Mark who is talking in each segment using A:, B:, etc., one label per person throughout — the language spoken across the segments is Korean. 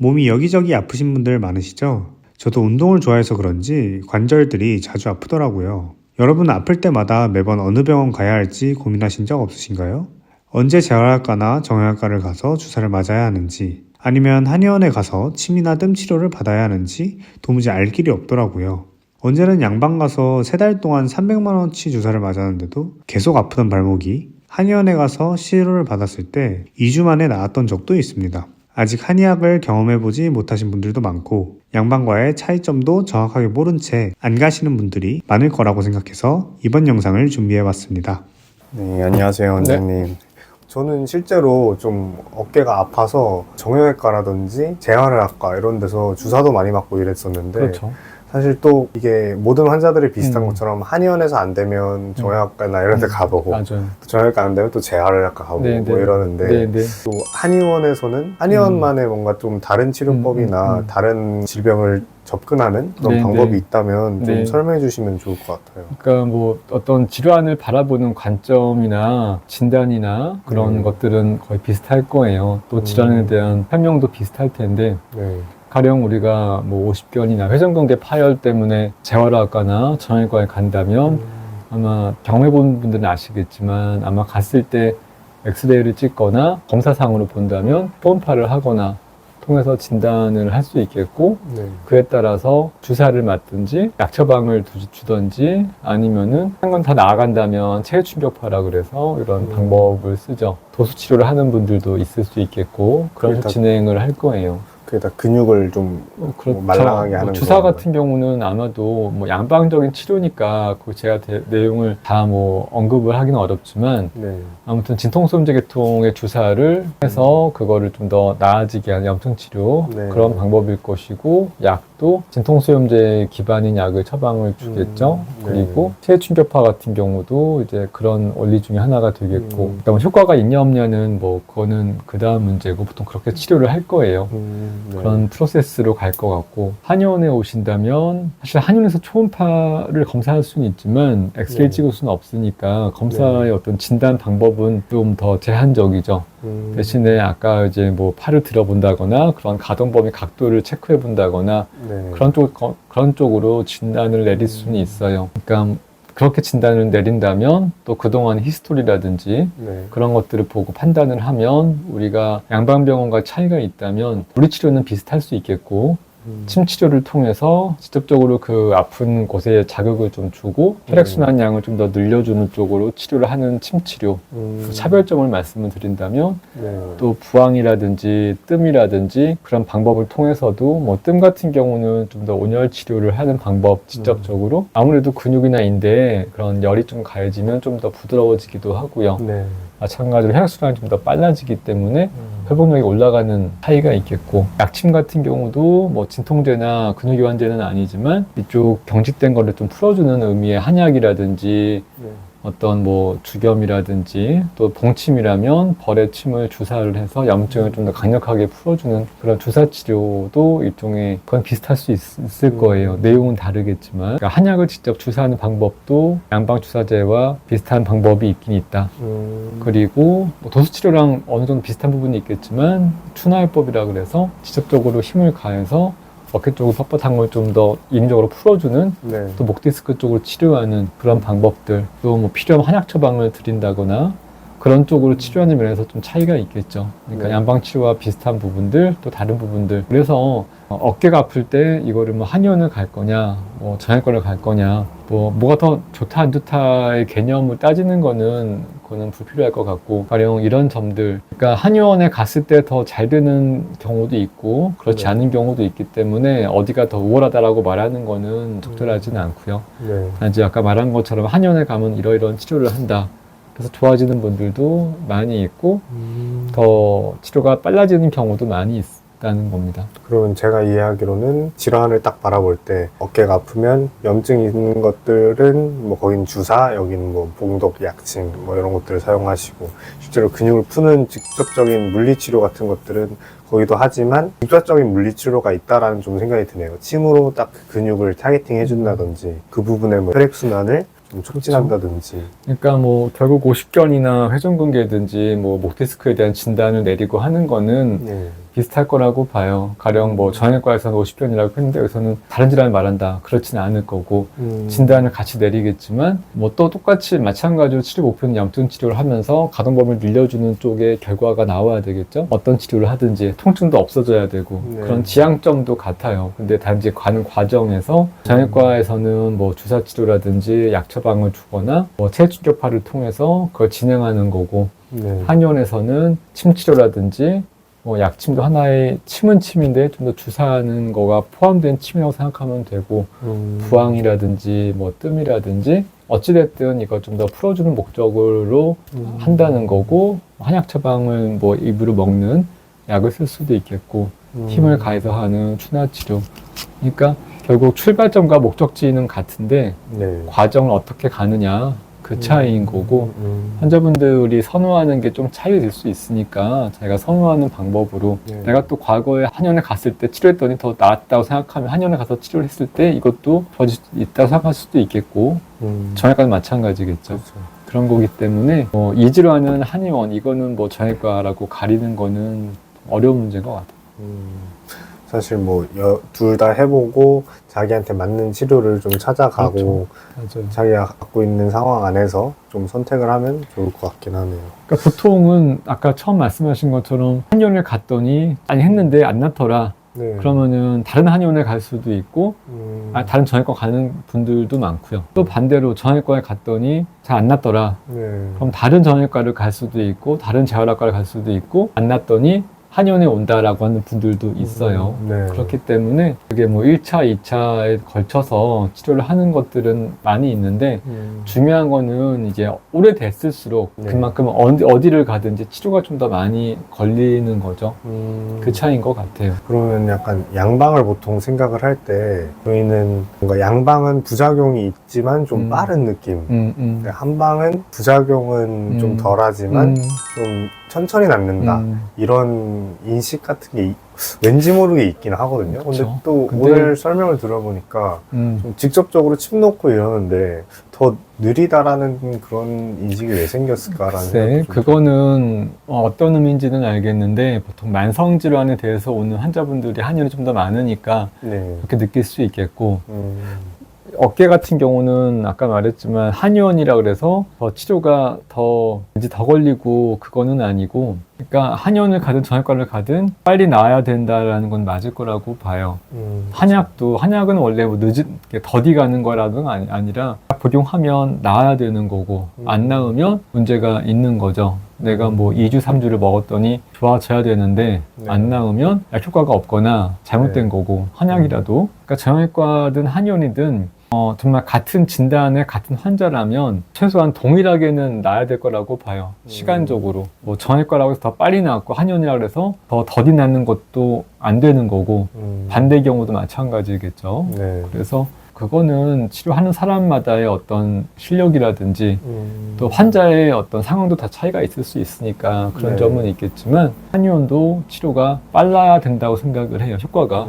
A: 몸이 여기저기 아프신 분들 많으시죠? 저도 운동을 좋아해서 그런지 관절들이 자주 아프더라고요. 여러분 아플 때마다 매번 어느 병원 가야 할지 고민하신 적 없으신가요? 언제 재활할까나 정형외과를 가서 주사를 맞아야 하는지 아니면 한의원에 가서 침이나 뜸 치료를 받아야 하는지 도무지 알 길이 없더라고요. 언제는 양방 가서 3달 동안 300만원치 주사를 맞았는데도 계속 아프던 발목이 한의원에 가서 치료를 받았을 때 2주 만에 나았던 적도 있습니다. 아직 한의학을 경험해보지 못하신 분들도 많고 양방과의 차이점도 정확하게 모른 채 안 가시는 분들이 많을 거라고 생각해서 이번 영상을 준비해봤습니다.
B: 네, 안녕하세요 원장님. 네. 저는 실제로 좀 어깨가 아파서 정형외과라든지 재활의학과 이런 데서 주사도 많이 맞고 이랬었는데
C: 그렇죠.
B: 사실 또 이게 모든 환자들이 비슷한 것처럼 한의원에서 안 되면 정형외과나 이런 데 가보고
C: 맞아요.
B: 또 정형외과 안 되면 또 재활의학과 가보고
C: 네,
B: 뭐
C: 네.
B: 이러는데
C: 네, 네.
B: 또 한의원에서는 한의원만의 뭔가 좀 다른 치료법이나 다른 질병을 접근하는 그런
C: 네,
B: 방법이
C: 네.
B: 있다면 좀
C: 네.
B: 설명해 주시면 좋을 것 같아요.
C: 그러니까 뭐 어떤 질환을 바라보는 관점이나 진단이나 그런 것들은 거의 비슷할 거예요. 또 질환에 대한 설명도 비슷할 텐데
B: 네.
C: 가령 우리가 뭐 50견이나 회전근개 파열 때문에 재활의학과나 정형외과에 간다면 아마 경험해본 분들은 아시겠지만 아마 갔을 때 엑스레이를 찍거나 검사상으로 본다면 초음파를 하거나 통해서 진단을 할 수 있겠고
B: 네.
C: 그에 따라서 주사를 맞든지 약 처방을 주던지 아니면은 한 건 다 나아간다면 체외충격파라 그래서 이런 방법을 쓰죠. 도수치료를 하는 분들도 있을 수 있겠고 그런 진행을 할 거예요.
B: 그게 다 근육을 좀
C: 그렇죠.
B: 말랑하게 하는
C: 주사
B: 거구나.
C: 같은 경우는 아마도 뭐 양방적인 치료니까 그 제가 내용을 다 뭐 언급을 하기는 어렵지만
B: 네.
C: 아무튼 진통소염제 계통의 주사를 해서 그거를 좀 더 나아지게 하는 염증 치료
B: 네.
C: 그런 방법일 것이고 약도 진통소염제 기반인 약을 처방을 주겠죠.
B: 네.
C: 그리고 체외충격파 같은 경우도 이제 그런 원리 중에 하나가 되겠고 그러니까 뭐 효과가 있냐 없냐는 뭐 그거는 그 다음 문제고 보통 그렇게 치료를 할 거예요.
B: 네.
C: 그런 프로세스로 갈 것 같고 한의원에 오신다면 사실 한의원에서 초음파를 검사할 수는 있지만 엑스레이 찍을 수는 없으니까 검사의 어떤 진단 방법은 좀 더 제한적이죠. 대신에 아까 이제 뭐 팔을 들어본다거나 그런 가동 범위 각도를 체크해 본다거나
B: 네.
C: 그런 쪽으로 진단을 내릴 수는 있어요. 그러니까 그렇게 진단을 내린다면 또 그동안 히스토리라든지
B: 네.
C: 그런 것들을 보고 판단을 하면 우리가 양방병원과 차이가 있다면 물리치료는 비슷할 수 있겠고 침 치료를 통해서 직접적으로 그 아픈 곳에 자극을 좀 주고 혈액순환 양을 좀 더 늘려주는 쪽으로 치료를 하는 침 치료 그 차별점을 말씀을 드린다면
B: 네.
C: 또 부항이라든지 뜸이라든지 그런 방법을 통해서도 뭐 뜸 같은 경우는 좀 더 온열 치료를 하는 방법 직접적으로 아무래도 근육이나 인대에 그런 열이 좀 가해지면 좀 더 부드러워지기도 하고요.
B: 네.
C: 마찬가지로 혈액순환이 좀 더 빨라지기 때문에 회복력이 올라가는 차이가 있겠고 약침 같은 경우도 뭐 진통제나 근육이완제는 아니지만 이쪽 경직된 거를 좀 풀어주는 의미의 한약이라든지
B: 네.
C: 어떤 뭐 주겸이라든지 또 봉침이라면 벌의 침을 주사를 해서 염증을 좀 더 강력하게 풀어주는 그런 주사 치료도 일종의 그건 비슷할 수 있을 거예요. 내용은 다르겠지만 그러니까 한약을 직접 주사하는 방법도 양방 주사제와 비슷한 방법이 있긴 있다. 그리고 뭐 도수 치료랑 어느 정도 비슷한 부분이 있겠지만 추나요법이라 그래서 직접적으로 힘을 가해서 어깨 쪽을 뻣뻣한 걸 좀 더 인위적으로 풀어주는
B: 네.
C: 또 목 디스크 쪽을 치료하는 그런 방법들 또 뭐 필요한 한약 처방을 드린다거나 그런 쪽으로 치료하는 면에서 좀 차이가 있겠죠. 그러니까 양방 치료와 비슷한 부분들 또 다른 부분들 그래서 어깨가 아플 때 이거를 뭐 한의원을 갈 거냐 뭐 정형외과를 갈 거냐 뭐 뭐가 더 좋다 안 좋다의 개념을 따지는 그거는 불필요할 것 같고 가령 이런 점들 그러니까 한의원에 갔을 때 더 잘 되는 경우도 있고 그렇지 않은 경우도 있기 때문에 어디가 더 우월하다라고 말하는 거는 적절하지는 않고요.
B: 네.
C: 이제 아까 말한 것처럼 한의원에 가면 이러이러한 치료를 한다. 그래서 좋아지는 분들도 많이 있고 더 치료가 빨라지는 경우도 많이 있다는 겁니다.
B: 그러면 제가 이해하기로는 질환을 딱 바라볼 때 어깨가 아프면 염증이 있는 것들은 뭐 거긴 주사, 여기는 뭐 봉독, 약침 뭐 이런 것들을 사용하시고 실제로 근육을 푸는 직접적인 물리치료 같은 것들은 거기도 하지만 직접적인 물리치료가 있다라는 좀 생각이 드네요. 침으로 딱 그 근육을 타겟팅 해준다든지 그 부분에 뭐 혈액순환을 좀 촉진한다든지.
C: 그러니까 뭐 결국 오십견이나 회전근개든지 뭐 목디스크에 대한 진단을 내리고 하는 거는
B: 네.
C: 비슷할 거라고 봐요. 가령 뭐 정형외과에서는 50편이라고 했는데 여기서는 다른 질환을 말한다. 그렇지는 않을 거고 진단을 같이 내리겠지만 뭐 또 똑같이 마찬가지로 치료 목표는 염증 치료를 하면서 가동 범위를 늘려주는 쪽의 결과가 나와야 되겠죠. 어떤 치료를 하든지 통증도 없어져야 되고
B: 네.
C: 그런 지향점도 같아요. 근데 단지 가는 과정에서 정형외과에서는 뭐 주사 치료라든지 약 처방을 주거나 뭐 체중격파를 통해서 그걸 진행하는 거고
B: 네.
C: 한의원에서는 침 치료라든지 뭐 약침도 하나의 침은 침인데 좀 더 주사하는 거가 포함된 침이라고 생각하면 되고 부항이라든지 뭐 뜸이라든지 어찌됐든 이거 좀 더 풀어주는 목적으로 한다는 거고 한약 처방을 뭐 입으로 먹는 약을 쓸 수도 있겠고 힘을 가해서 하는 추나 치료. 그러니까 결국 출발점과 목적지는 같은데
B: 네.
C: 과정을 어떻게 가느냐 그 차이인 거고 환자분들이 선호하는 게 좀 차이가 될 수 있으니까 자기가 선호하는 방법으로
B: 네.
C: 내가 또 과거에 한의원에 갔을 때 치료했더니 더 나았다고 생각하면 한의원에 가서 치료를 했을 때 이것도 더 있다고 생각할 수도 있겠고 정형외과는 마찬가지겠죠.
B: 그렇죠.
C: 그런 거기 때문에 이 질환은 한의원 이거는 뭐 정형외과라고 가리는 거는 어려운 문제인 것 같아요.
B: 사실 뭐 둘 다 해보고 자기한테 맞는 치료를 좀 찾아가고
C: 그렇죠. 맞아요.
B: 자기가 갖고 있는 상황 안에서 좀 선택을 하면 좋을 것 같긴 하네요.
C: 그러니까 보통은 아까 처음 말씀하신 것처럼 한의원을 갔더니 아니 했는데 안 낫더라.
B: 네.
C: 그러면은 다른 한의원에 갈 수도 있고 다른 정형외과 가는 분들도 많고요. 또 반대로 정형외과에 갔더니 잘 안 낫더라.
B: 네.
C: 그럼 다른 정형외과를 갈 수도 있고 다른 재활학과를 갈 수도 있고 안 낫더니 한의원에 온다라고 하는 분들도 있어요.
B: 네.
C: 그렇기 때문에 그게 뭐 1차, 2차에 걸쳐서 치료를 하는 것들은 많이 있는데 중요한 거는 이제 오래됐을수록
B: 네.
C: 그만큼 어디를 가든지 치료가 좀 더 많이 걸리는 거죠. 그 차이인 것 같아요.
B: 그러면 약간 양방을 보통 생각을 할 때 저희는 뭔가 양방은 부작용이 있지만 좀 빠른 느낌. 한방은 부작용은 좀 덜하지만 좀 천천히 낫는다. 이런 인식 같은 게 왠지 모르게 있긴 하거든요. 근데
C: 그쵸.
B: 또 오늘 설명을 들어보니까 좀 직접적으로 침 놓고 이러는데 더 느리다라는 그런 인식이 왜 생겼을까라는
C: 네,
B: 생각도 좀
C: 그거는 어떤 의미인지는 알겠는데 보통 만성질환에 대해서 오는 환자분들이 한의원이 좀 더 많으니까
B: 네.
C: 그렇게 느낄 수 있겠고 어깨 같은 경우는 아까 말했지만 한의원이라 그래서 치료가 더 걸리고 그거는 아니고 그러니까 한의원을 가든 정형외과를 가든 빨리 나아야 된다라는 건 맞을 거라고 봐요. 한약은 원래 뭐 더디 가는 거라는 아니라 복용하면 나아야 되는 거고 안 나으면 문제가 있는 거죠. 내가 뭐 2주, 3주를 먹었더니 좋아져야 되는데
B: 네.
C: 안 나으면 약 효과가 없거나 잘못된
B: 네.
C: 거고 한약이라도 그러니까 정형외과든 한의원이든 정말 같은 진단의 같은 환자라면 최소한 동일하게는 나아야 될 거라고 봐요. 시간적으로. 뭐 정형외과라고 해서 더 빨리 나았고 한의원이라고 해서 더 더디 낫는 것도 안 되는 거고 반대의 경우도 마찬가지겠죠.
B: 네.
C: 그래서 그거는 치료하는 사람마다의 어떤 실력이라든지 또 환자의 어떤 상황도 다 차이가 있을 수 있으니까 그런
B: 네.
C: 점은 있겠지만 한의원도 치료가 빨라야 된다고 생각을 해요. 효과가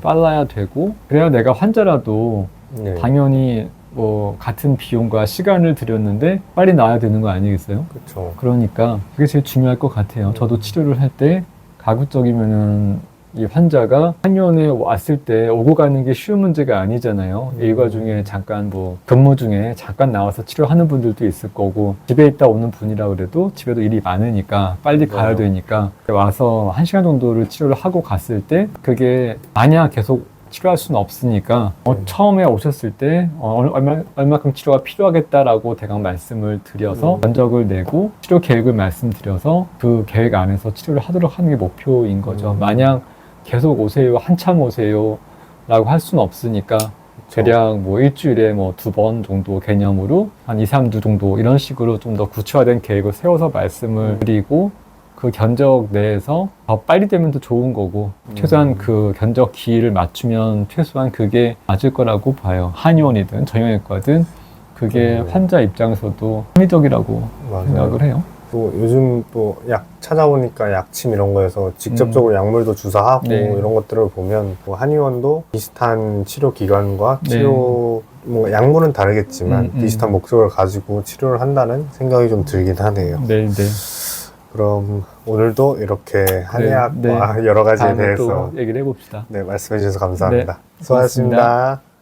C: 빨라야 되고 그래야 내가 환자라도
B: 네.
C: 당연히 뭐 같은 비용과 시간을 들였는데 빨리 나아야 되는 거 아니겠어요?
B: 그렇죠.
C: 그러니까 그게 제일 중요할 것 같아요. 저도 치료를 할 때 가급적이면은 이 환자가 한의원에 왔을 때 오고 가는 게 쉬운 문제가 아니잖아요. 일과 중에 잠깐 뭐 근무 중에 잠깐 나와서 치료하는 분들도 있을 거고 집에 있다 오는 분이라 그래도 집에도 일이 많으니까 빨리 가야 되니까 와서 1시간 정도를 치료를 하고 갔을 때 그게 만약 계속 치료할 수는 없으니까 처음에 오셨을 때 얼마큼 치료가 필요하겠다라고 대강 말씀을 드려서 면적을 내고 치료 계획을 말씀드려서 그 계획 안에서 치료를 하도록 하는 게 목표인 거죠. 만약 계속 오세요, 한참 오세요 라고 할 수는 없으니까 대략 뭐 일주일에 뭐 2번 정도 개념으로 한 2, 3주 정도 이런 식으로 좀 더 구체화된 계획을 세워서 말씀을 드리고 그 견적 내에서 더 빨리 되면 더 좋은 거고 최소한 그 견적 기일을 맞추면 최소한 그게 맞을 거라고 봐요. 한의원이든 정형외과든 그게 환자 입장에서도 합리적이라고
B: 맞아요.
C: 생각을 해요.
B: 또 요즘 또 약 찾아보니까 약침 이런 거에서 직접적으로 약물도 주사하고
C: 네.
B: 이런 것들을 보면 뭐 한의원도 비슷한 치료 기관과
C: 네.
B: 치료 뭐 약물은 다르겠지만 비슷한 목적을 가지고 치료를 한다는 생각이 좀 들긴 하네요.
C: 네, 네.
B: 그럼 오늘도 이렇게 한의학과
C: 네.
B: 여러 가지에
C: 다음에
B: 대해서
C: 또 얘기를 해봅시다.
B: 네, 말씀해 주셔서 감사합니다.
C: 네,
B: 수고하셨습니다.
C: 고맙습니다.